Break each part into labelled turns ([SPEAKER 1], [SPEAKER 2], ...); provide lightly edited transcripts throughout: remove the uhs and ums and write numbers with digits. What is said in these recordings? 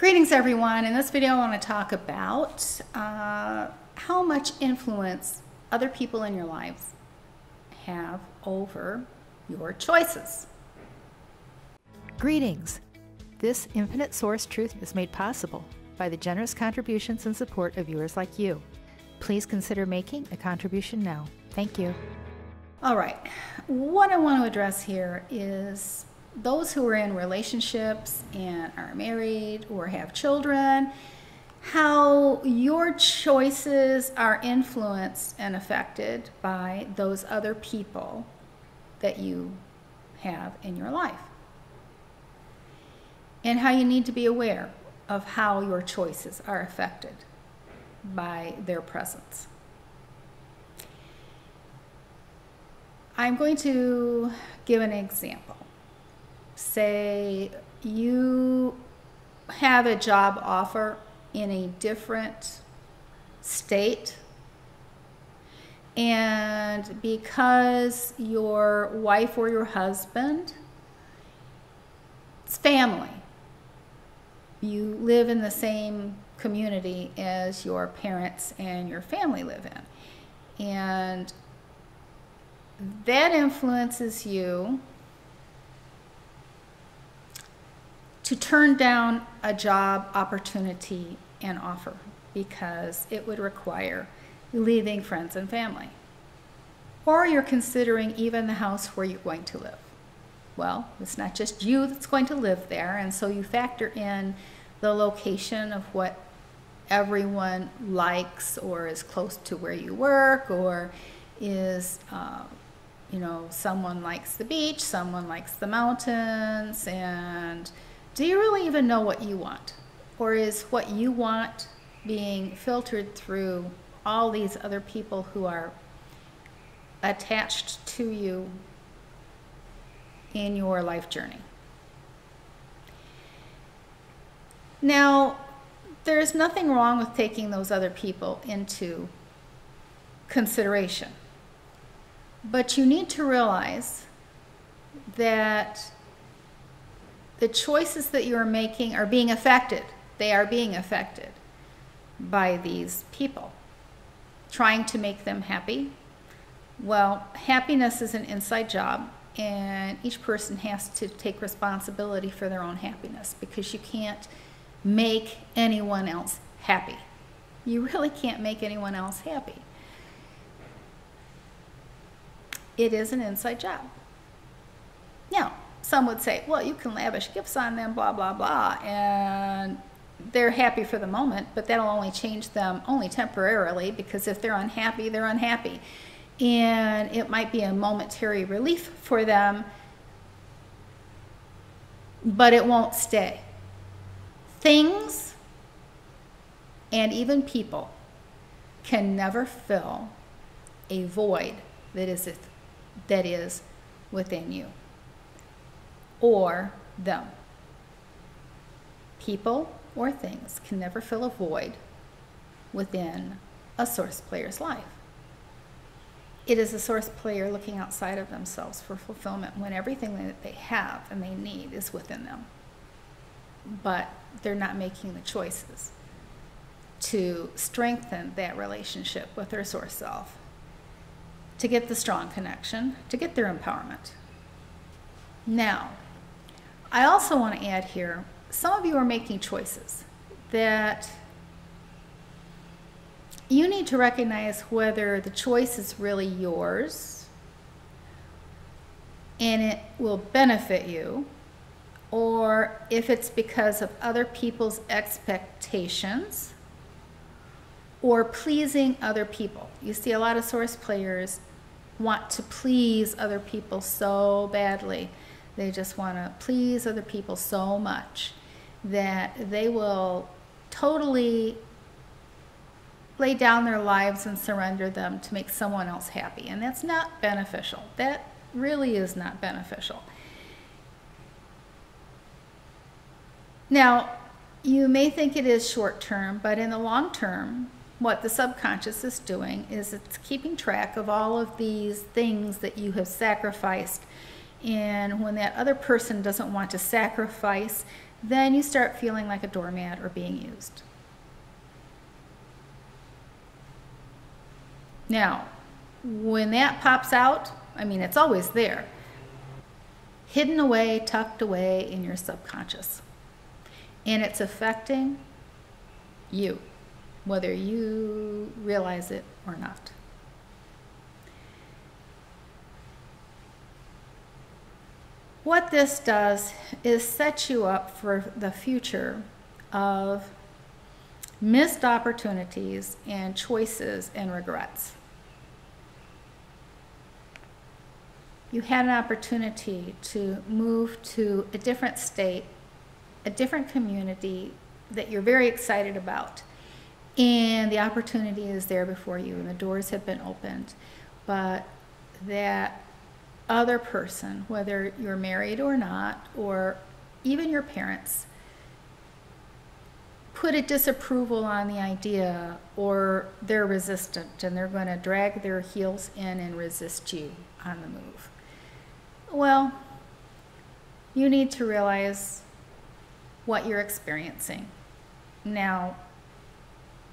[SPEAKER 1] Greetings everyone. In this video I want to talk about how much influence other people in your lives have over your choices.
[SPEAKER 2] Greetings. This infinite source truth is made possible by the generous contributions and support of viewers like you. Please consider making a contribution now. Thank you.
[SPEAKER 1] All right, what I want to address here is those who are in relationships and are married or have children, how your choices are influenced and affected by those other people that you have in your life, and how you need to be aware of how your choices are affected by their presence. I'm going to give an example. Say you have a job offer in a different state, and because your wife or your husband's family, you live in the same community as your parents and your family live in, and that influences you to turn down a job opportunity and offer because it would require leaving friends and family. Or you're considering even the house where you're going to live. Well, it's not just you that's going to live there, and so you factor in the location of what everyone likes or is close to where you work, or is someone likes the beach, someone likes the mountains, and do you really even know what you want? Or is what you want being filtered through all these other people who are attached to you in your life journey? Now, there's nothing wrong with taking those other people into consideration, but you need to realize that the choices that you're making are being affected. They are being affected by these people, trying to make them happy. Well, happiness is an inside job, and each person has to take responsibility for their own happiness, because you can't make anyone else happy. You really can't make anyone else happy. It is an inside job. Now, some would say, well, you can lavish gifts on them, blah, blah, blah, and they're happy for the moment, but that'll only change them only temporarily, because if they're unhappy, they're unhappy. And it might be a momentary relief for them, but it won't stay. Things and even people can never fill a void that is within you or them. People or things can never fill a void within a source player's life. It is a source player looking outside of themselves for fulfillment when everything that they have and they need is within them. But they're not making the choices to strengthen that relationship with their source self, to get the strong connection, to get their empowerment. Now, I also want to add here, some of you are making choices that you need to recognize whether the choice is really yours and it will benefit you, or if it's because of other people's expectations or pleasing other people. You see, a lot of source players want to please other people so badly. They just want to please other people so much that they will totally lay down their lives and surrender them to make someone else happy. And that's not beneficial. That really is not beneficial. Now, you may think it is short term, but in the long term, what the subconscious is doing is it's keeping track of all of these things that you have sacrificed. And when that other person doesn't want to sacrifice then you start feeling like a doormat or being used. Now, when that pops out, I mean, it's always there, hidden away, tucked away in your subconscious. And it's affecting you, whether you realize it or not. What this does is set you up for the future of missed opportunities and choices and regrets. You had an opportunity to move to a different state, a different community that you're very excited about. And the opportunity is there before you and the doors have been opened. But that other person, whether you're married or not, or even your parents, put a disapproval on the idea, or they're resistant and they're going to drag their heels in and resist you on the move. Well, you need to realize what you're experiencing. Now,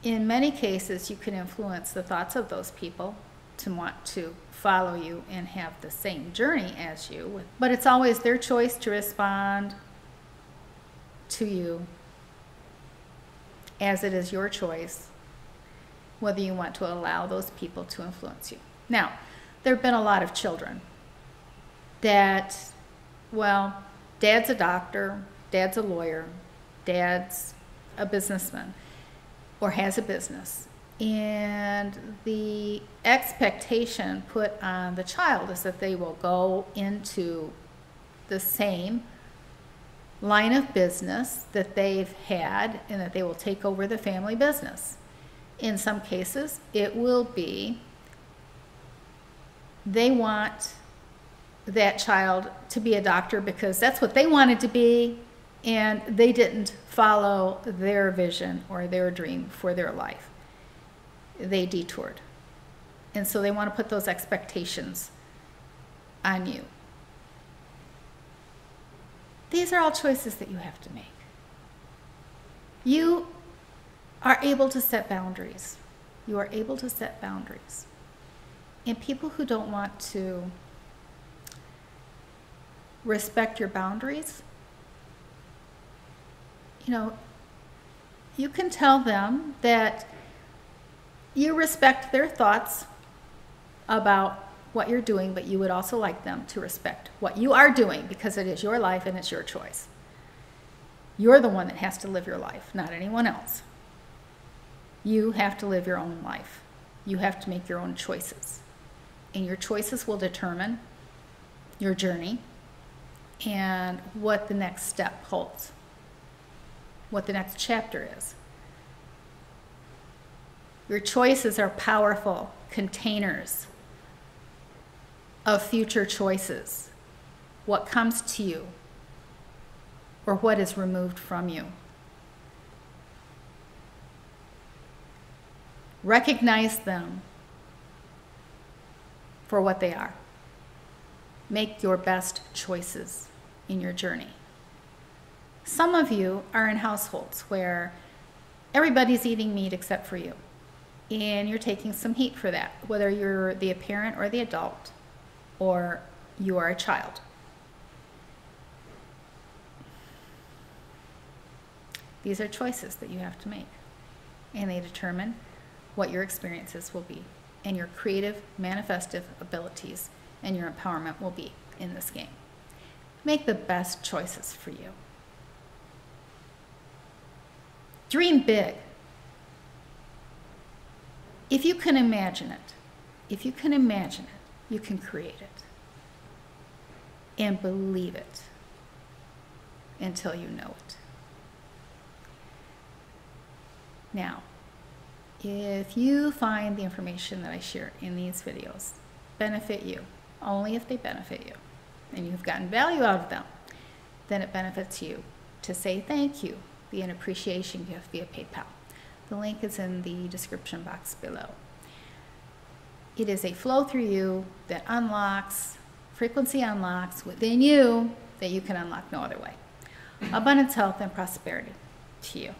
[SPEAKER 1] in many cases, you can influence the thoughts of those people to want to follow you and have the same journey as you, but it's always their choice to respond to you as it is your choice whether you want to allow those people to influence you. Now, there have been a lot of children that, well, dad's a doctor, dad's a lawyer, dad's a businessman or has a business. And the expectation put on the child is that they will go into the same line of business that they've had and that they will take over the family business. In some cases, it will be they want that child to be a doctor because that's what they wanted to be, and they didn't follow their vision or their dream for their life. They detoured. And so they want to put those expectations on you. These are all choices that you have to make. You are able to set boundaries. You are able to set boundaries. And people who don't want to respect your boundaries, you know, you can tell them that you respect their thoughts about what you're doing, but you would also like them to respect what you are doing because it is your life and it's your choice. You're the one that has to live your life, not anyone else. You have to live your own life. You have to make your own choices. And your choices will determine your journey and what the next step holds, what the next chapter is. Your choices are powerful containers of future choices, what comes to you or what is removed from you. Recognize them for what they are. Make your best choices in your journey. Some of you are in households where everybody's eating meat except for you. And you're taking some heat for that, whether you're the parent or the adult, or you are a child. These are choices that you have to make, and they determine what your experiences will be, and your creative, manifestive abilities and your empowerment will be in this game. Make the best choices for you. Dream big. If you can imagine it, you can create it. And believe it until you know it. Now, if you find the information that I share in these videos benefit you, only if they benefit you, and you've gotten value out of them, then it benefits you to say thank you via an appreciation gift via PayPal. The link is in the description box below. It is a flow through you that unlocks, frequency unlocks within you that you can unlock no other way. abundance, health, and prosperity to you.